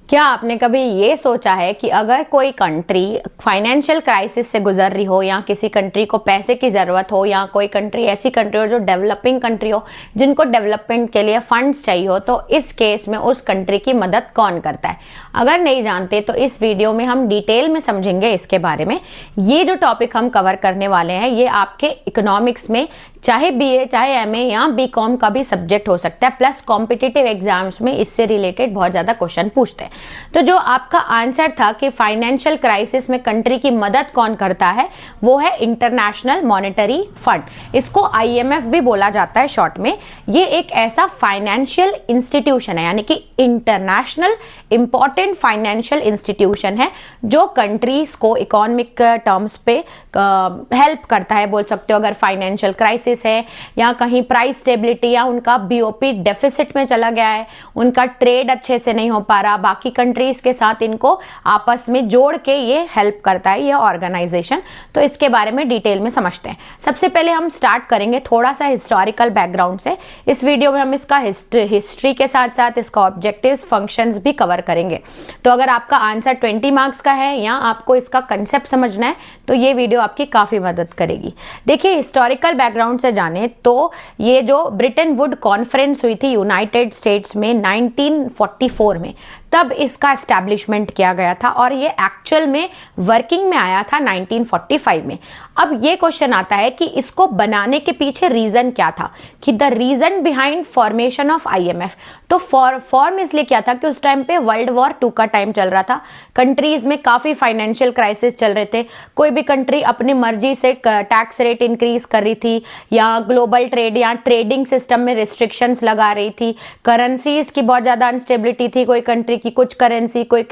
क्या आपने कभी ये सोचा है कि अगर कोई कंट्री फाइनेंशियल क्राइसिस से गुजर रही हो, या किसी कंट्री को पैसे की ज़रूरत हो, या कोई कंट्री ऐसी कंट्री हो जो डेवलपिंग कंट्री हो जिनको डेवलपमेंट के लिए फंड्स चाहिए हो, तो इस केस में उस कंट्री की मदद कौन करता है? अगर नहीं जानते तो इस वीडियो में हम डिटेल में समझेंगे इसके बारे में। ये जो टॉपिक हम कवर करने वाले हैं ये आपके इकोनॉमिक्स में चाहे बीए, चाहे एमए या बीकॉम का भी सब्जेक्ट हो सकता है, प्लस कॉम्पिटिटिव एग्जाम्स में इससे रिलेटेड बहुत ज़्यादा क्वेश्चन पूछते हैं। तो जो आपका आंसर था कि फाइनेंशियल क्राइसिस में कंट्री की मदद कौन करता है, वो है इंटरनेशनल मॉनेटरी फंड। इसको आईएमएफ भी बोला जाता है शॉर्ट में। ये एक ऐसा फाइनेंशियल इंस्टीट्यूशन है, यानी कि इंटरनेशनल इंपॉर्टेंट फाइनेंशियल इंस्टीट्यूशन है जो कंट्रीज को इकोनॉमिक टर्म्स पे हेल्प करता है, बोल सकते हो। अगर फाइनेंशियल क्राइसिस है या कहीं प्राइस स्टेबिलिटी या उनका बीओपी डेफिसिट में चला गया है, उनका ट्रेड अच्छे से नहीं हो पा रहा, बाकी कंट्रीज के साथ इनको आपस में जोड़ के ये हेल्प करता है ये ऑर्गेनाइजेशन। तो इसके बारे में डिटेल में समझते हैं। सबसे पहले हम स्टार्ट करेंगे थोड़ा सा हिस्टोरिकल बैकग्राउंड से। इस वीडियो में हम इसका हिस्ट्री के साथ साथ इसका ऑब्जेक्टिव्स, फंक्शंस भी कवर करेंगे। तो अगर आपका आंसर 20 मार्क्स का है या आपको इसका कंसेप्ट समझना है तो ये वीडियो आपकी काफ़ी मदद करेगी। देखिए, हिस्टोरिकल बैकग्राउंड से जाने तो ये जो ब्रिटेन वुड कॉन्फ्रेंस हुई थी यूनाइटेड स्टेट्स में 1944 में, तब इसका एस्टैब्लिशमेंट किया गया था और ये एक्चुअल में वर्किंग में आया था 1945 में। अब ये क्वेश्चन आता है कि इसको बनाने के पीछे रीज़न क्या था, कि the reason behind formation of IMF. तो फॉर्म इसलिए किया था कि उस टाइम पे वर्ल्ड वॉर 2 का टाइम चल रहा था, कंट्रीज़ में काफ़ी फाइनेंशियल क्राइसिस चल रहे थे, कोई भी कंट्री अपनी मर्जी से टैक्स रेट इंक्रीज कर रही थी या ग्लोबल ट्रेड या ट्रेडिंग सिस्टम में रिस्ट्रिक्शंस लगा रही थी, करेंसीज की बहुत ज़्यादा अनस्टेबिलिटी थी, कोई कंट्री की कुछ करेंसी, कोई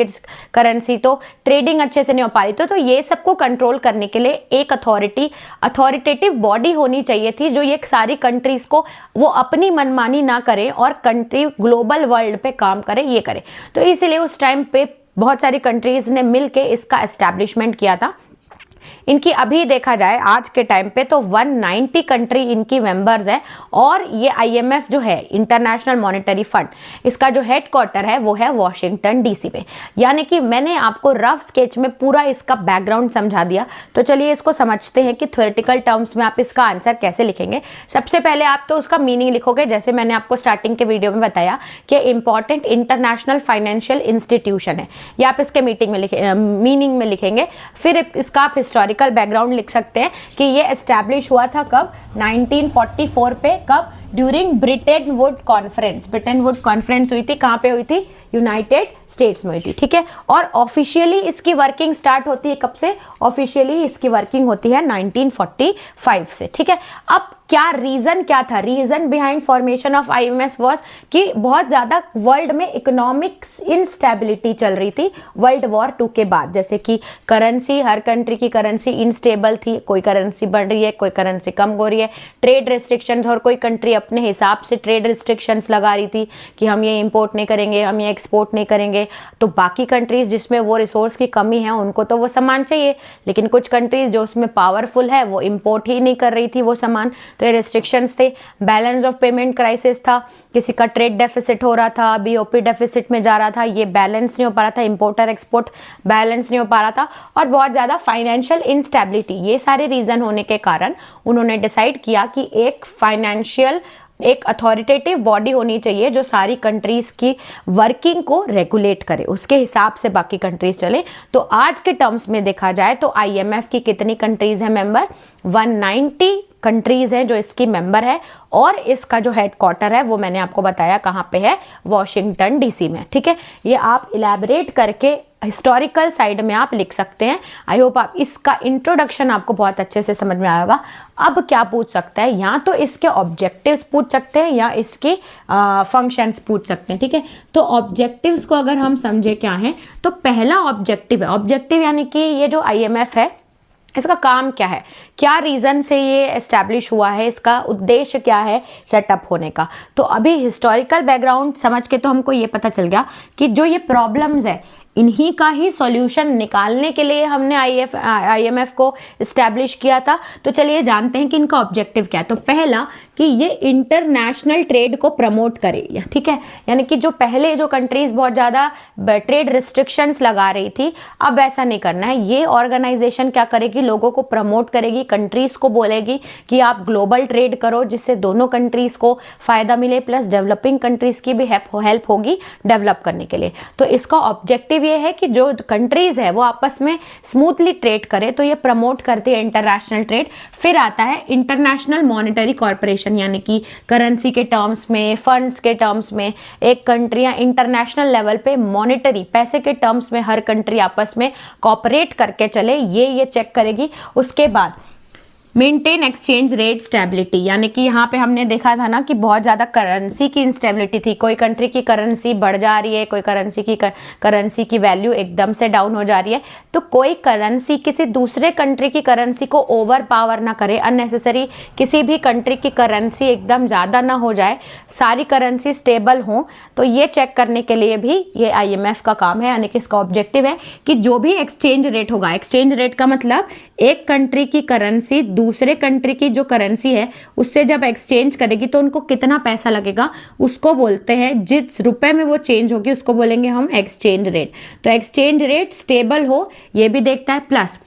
करेंसी, तो ट्रेडिंग अच्छे से नहीं हो पा रही। तो ये सबको कंट्रोल करने के लिए एक अथॉरिटेटिव बॉडी होनी चाहिए थी जो ये सारी कंट्रीज को वो अपनी मनमानी ना करे और कंट्री ग्लोबल वर्ल्ड पे काम करे, ये करे। तो इसीलिए उस टाइम पे बहुत सारी कंट्रीज ने मिलके इसका एस्टैब्लिशमेंट किया था। इनकी अभी देखा जाए आज के टाइम पे तो 190 कंट्री इनकी मेंबर्स हैं और ये आईएमएफ जो है इंटरनेशनल मॉनेटरी फंड, इसका जो हेडक्वार्टर है वो है वॉशिंगटन डीसी में। यानी कि मैंने आपको रफ स्केच में पूरा इसका बैकग्राउंड समझा दिया। तो चलिए इसको समझते हैं कि थ्योरेटिकल टर्म्स में आप इसका आंसर कैसे लिखेंगे। सबसे पहले आप तो उसका मीनिंग लिखोगे, जैसे मैंने आपको स्टार्टिंग के वीडियो में बताया कि इंपॉर्टेंट इंटरनेशनल फाइनेंशियल इंस्टीट्यूशन है, ये आप इसके मीनिंग में लिखेंगे। फिर इसका आप हिस्टोरिकल बैकग्राउंड लिख सकते हैं कि ये एस्टैब्लिश हुआ था कब, 1944 पे। कब? During Britain would conference. Britain would conference हुई थी, कहाँ पे हुई थी? यूनाइटेड स्टेट्स में हुई थी, ठीक है। और ऑफिशियली इसकी वर्किंग स्टार्ट होती है कब से? ऑफिशियली इसकी वर्किंग होती है 1945 से, ठीक है। अब क्या रीजन क्या था? Reason behind formation of IMF was कि बहुत ज्यादा वर्ल्ड में इकोनॉमिक इंस्टेबिलिटी चल रही थी वर्ल्ड वॉर 2 के बाद। जैसे कि करेंसी, हर कंट्री की करेंसी इनस्टेबल थी, कोई करेंसी बढ़ रही है, कोई करेंसी कम हो रही है। ट्रेड रिस्ट्रिक्शंस, और कोई कंट्री अपने हिसाब से ट्रेड रिस्ट्रिक्शंस लगा रही थी कि हम ये इंपोर्ट नहीं करेंगे, हम ये एक्सपोर्ट नहीं करेंगे। तो बाकी कंट्रीज जिसमें वो रिसोर्स की कमी है उनको तो वो सामान चाहिए, लेकिन कुछ कंट्रीज जो उसमें पावरफुल है वो इंपोर्ट ही नहीं कर रही थी वो सामान। तो ये रिस्ट्रिक्शंस थे। बैलेंस ऑफ पेमेंट क्राइसिस था, किसी का ट्रेड डेफिसिट हो रहा था, बीओपी डेफिसिट में जा रहा था, ये बैलेंस नहीं हो पा रहा था, इंपोर्टर एक्सपोर्ट बैलेंस नहीं हो पा रहा था, और बहुत ज़्यादा फाइनेंशियल इंस्टेबिलिटी। ये सारे रीज़न होने के कारण उन्होंने डिसाइड किया कि एक अथॉरिटेटिव बॉडी होनी चाहिए जो सारी कंट्रीज की वर्किंग को रेगुलेट करे, उसके हिसाब से बाकी कंट्रीज चले। तो आज के टर्म्स में देखा जाए तो आईएमएफ की कितनी कंट्रीज हैं मेंबर? 190 कंट्रीज हैं जो इसकी मेंबर है, और इसका जो हेडक्वार्टर है वो मैंने आपको बताया कहाँ पे है, वॉशिंगटन डीसी में, ठीक है। ये आप इलेबरेट करके हिस्टोरिकल साइड में आप लिख सकते हैं। आई होप आप इसका इंट्रोडक्शन आपको बहुत अच्छे से समझ में आएगा। अब क्या पूछ सकता है, या तो इसके ऑब्जेक्टिव्स पूछ सकते हैं या इसके फंक्शंस पूछ सकते हैं, ठीक है। तो ऑब्जेक्टिव्स को अगर हम समझे क्या है, तो पहला ऑब्जेक्टिव है, ऑब्जेक्टिव यानी कि ये जो आईएमएफ है इसका काम क्या है, क्या रीज़न से ये एस्टैब्लिश हुआ है, इसका उद्देश्य क्या है सेटअप होने का। तो अभी हिस्टोरिकल बैकग्राउंड समझ के तो हमको ये पता चल गया कि जो ये प्रॉब्लम्स है इन्हीं का ही सॉल्यूशन निकालने के लिए हमने IMF को इस्टेब्लिश किया था। तो चलिए जानते हैं कि इनका ऑब्जेक्टिव क्या है। तो पहला कि ये इंटरनेशनल ट्रेड को प्रमोट करे, ठीक है, यानी कि जो पहले जो कंट्रीज बहुत ज़्यादा ट्रेड रिस्ट्रिक्शंस लगा रही थी, अब ऐसा नहीं करना है। ये ऑर्गेनाइजेशन क्या करेगी, लोगों को प्रमोट करेगी, कंट्रीज को बोलेगी कि आप ग्लोबल ट्रेड करो, जिससे दोनों कंट्रीज को फायदा मिले, प्लस डेवलपिंग कंट्रीज की भी हेल्प होगी डेवलप करने के लिए। तो इसका ऑब्जेक्टिव ये है कि जो कंट्रीज है वो आपस में स्मूथली ट्रेड करे, तो ये प्रमोट करती है इंटरनेशनल ट्रेड। फिर आता है इंटरनेशनल मॉनेटरी कॉर्पोरेशन, यानी कि करेंसी के टर्म्स में, फंड्स के टर्म्स में एक कंट्रियां इंटरनेशनल लेवल पे मॉनेटरी पैसे के टर्म्स में हर कंट्री आपस में कॉपरेट करके चले, ये चेक करेगी। उसके बाद मेंटेन एक्सचेंज रेट स्टेबिलिटी, यानी कि यहाँ पे हमने देखा था ना कि बहुत ज़्यादा करेंसी की इंस्टेबिलिटी थी, कोई कंट्री की करेंसी बढ़ जा रही है, कोई करेंसी की वैल्यू एकदम से डाउन हो जा रही है। तो कोई करेंसी किसी दूसरे कंट्री की करेंसी को ओवर पावर ना करे, अननेसेसरी किसी भी कंट्री की करेंसी एकदम ज़्यादा ना हो जाए, सारी करेंसी स्टेबल हो। तो ये चेक करने के लिए भी ये IMF का काम है, यानी कि इसका ऑब्जेक्टिव है कि जो भी एक्सचेंज रेट होगा, एक्सचेंज रेट का मतलब एक कंट्री की करेंसी दूसरे कंट्री की जो करेंसी है उससे जब एक्सचेंज करेगी तो उनको कितना पैसा लगेगा, उसको बोलते हैं, जिस रुपए में वो चेंज होगी उसको बोलेंगे हम एक्सचेंज रेट। तो एक्सचेंज रेट स्टेबल हो ये भी देखता है। प्लस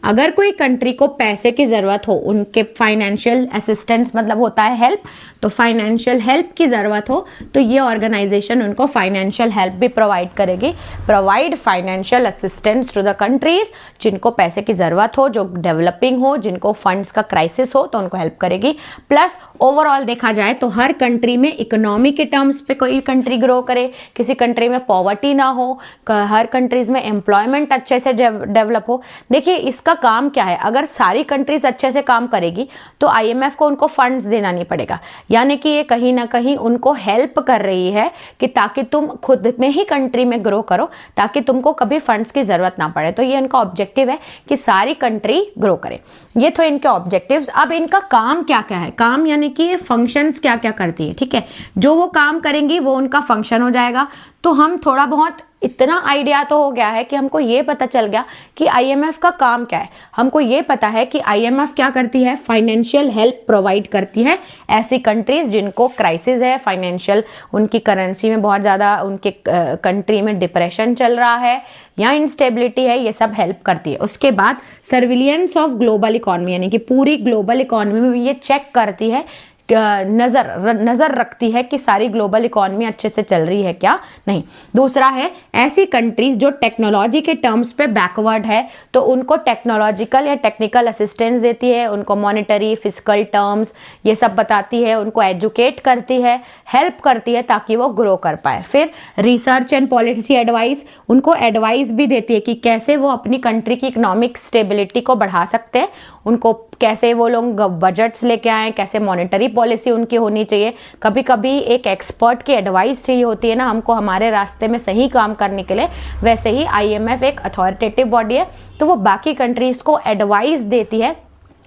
अगर कोई कंट्री को पैसे की ज़रूरत हो, उनके फाइनेंशियल असिस्टेंस मतलब होता है हेल्प, तो फाइनेंशियल हेल्प की ज़रूरत हो तो ये ऑर्गेनाइजेशन उनको फाइनेंशियल हेल्प भी प्रोवाइड करेगी। Provide financial assistance to the countries, जिनको पैसे की ज़रूरत हो, जो डेवलपिंग हो, जिनको फंड्स का क्राइसिस हो, तो उनको हेल्प करेगी। प्लस ओवरऑल देखा जाए तो हर कंट्री में इकोनॉमी के टर्म्स पे कोई कंट्री ग्रो करे, किसी कंट्री में पॉवर्टी ना हो, हर कंट्रीज़ में एम्प्लॉयमेंट अच्छे से डेवलप हो। देखिए इसका काम क्या है, अगर सारी कंट्रीज अच्छे से काम करेगी तो IMF को उनको फंड्स देना नहीं पड़ेगा, यानी कि ये कहीं ना कहीं उनको हेल्प कर रही है कि ताकि तुम खुद में ही कंट्री में ग्रो करो, ताकि तुमको कभी फंड्स की ज़रूरत ना पड़े। तो ये इनका ऑब्जेक्टिव है कि सारी कंट्री ग्रो करे। ये तो इनके ऑब्जेक्टिव्स। अब इनका काम क्या क्या है, काम यानी कि ये फंक्शंस क्या क्या करती है, ठीक है, जो वो काम करेंगी वो उनका फंक्शन हो जाएगा। तो हम थोड़ा बहुत इतना आइडिया तो हो गया है कि हमको ये पता चल गया कि IMF का काम क्या है। हमको ये पता है कि IMF क्या करती है, फाइनेंशियल हेल्प प्रोवाइड करती है ऐसी कंट्रीज जिनको क्राइसिस है, फाइनेंशियल उनकी करेंसी में बहुत ज़्यादा, उनके कंट्री में डिप्रेशन चल रहा है या इंस्टेबिलिटी है, ये सब हेल्प करती है। उसके बाद सर्विलियंस ऑफ ग्लोबल इकॉनमी, यानी कि पूरी ग्लोबल इकॉनमी में ये चेक करती है, नज़र रखती है कि सारी ग्लोबल इकॉनमी अच्छे से चल रही है क्या नहीं। दूसरा है ऐसी कंट्रीज जो टेक्नोलॉजी के टर्म्स पे बैकवर्ड है, तो उनको टेक्नोलॉजिकल या टेक्निकल असिस्टेंस देती है, उनको मॉनेटरी फिजिकल टर्म्स ये सब बताती है, उनको एजुकेट करती है, हेल्प करती है ताकि वो ग्रो कर पाए। फिर रिसर्च एंड पॉलिसी एडवाइस, उनको एडवाइस भी देती है कि कैसे वो अपनी कंट्री की इकोनॉमिक स्टेबिलिटी को बढ़ा सकते हैं, उनको कैसे वो लोग बजट्स लेके आए, कैसे मॉनेटरी पॉलिसी उनकी होनी चाहिए। कभी कभी एक एक्सपर्ट की एडवाइस चाहिए होती है ना हमको हमारे रास्ते में सही काम करने के लिए, वैसे ही IMF एक अथॉरिटेटिव बॉडी है, तो वो बाकी कंट्रीज़ को एडवाइस देती है।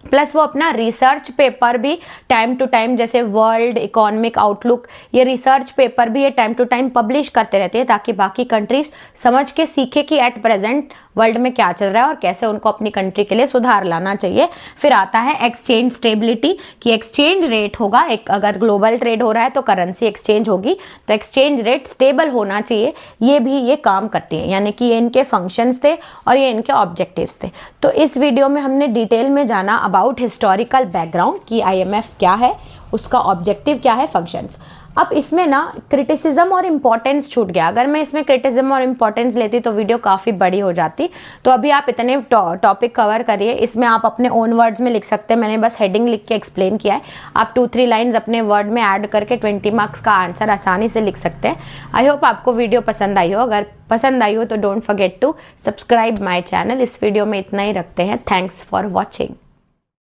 प्लस वो अपना रिसर्च पेपर भी टाइम टू टाइम, जैसे वर्ल्ड इकोनॉमिक आउटलुक, ये रिसर्च पेपर भी ये टाइम टू टाइम पब्लिश करते रहते हैं ताकि बाकी कंट्रीज समझ के सीखे कि एट प्रेजेंट वर्ल्ड में क्या चल रहा है और कैसे उनको अपनी कंट्री के लिए सुधार लाना चाहिए। फिर आता है एक्सचेंज स्टेबिलिटी, कि एक्सचेंज रेट होगा, एक अगर ग्लोबल ट्रेड हो रहा है तो करेंसी एक्सचेंज होगी, तो एक्सचेंज रेट स्टेबल होना चाहिए। ये भी ये काम करती है, यानी कि ये इनके फंक्शंस थे और ये इनके ऑब्जेक्टिव्स थे। तो इस वीडियो में हमने डिटेल में जाना अबाउट हिस्टोरिकल बैकग्राउंड कि IMF क्या है, उसका ऑब्जेक्टिव क्या है, फंक्शंस। अब इसमें ना क्रिटिसिज्म और इम्पोर्टेंस छूट गया, अगर मैं इसमें क्रिटिसिज्म और इम्पोर्टेंस लेती तो वीडियो काफ़ी बड़ी हो जाती। तो अभी आप इतने टॉपिक कवर करिए, इसमें आप अपने ओन वर्ड्स में लिख सकते हैं, मैंने बस हेडिंग लिख के एक्सप्लेन किया है। आप 2-3 लाइन्स अपने वर्ड में ऐड करके 20 मार्क्स का आंसर आसानी से लिख सकते हैं। आई होप आपको वीडियो पसंद आई हो, अगर पसंद आई हो तो don't forget to subscribe my channel. इस वीडियो में इतना ही रखते हैं, थैंक्स फॉर वॉचिंग।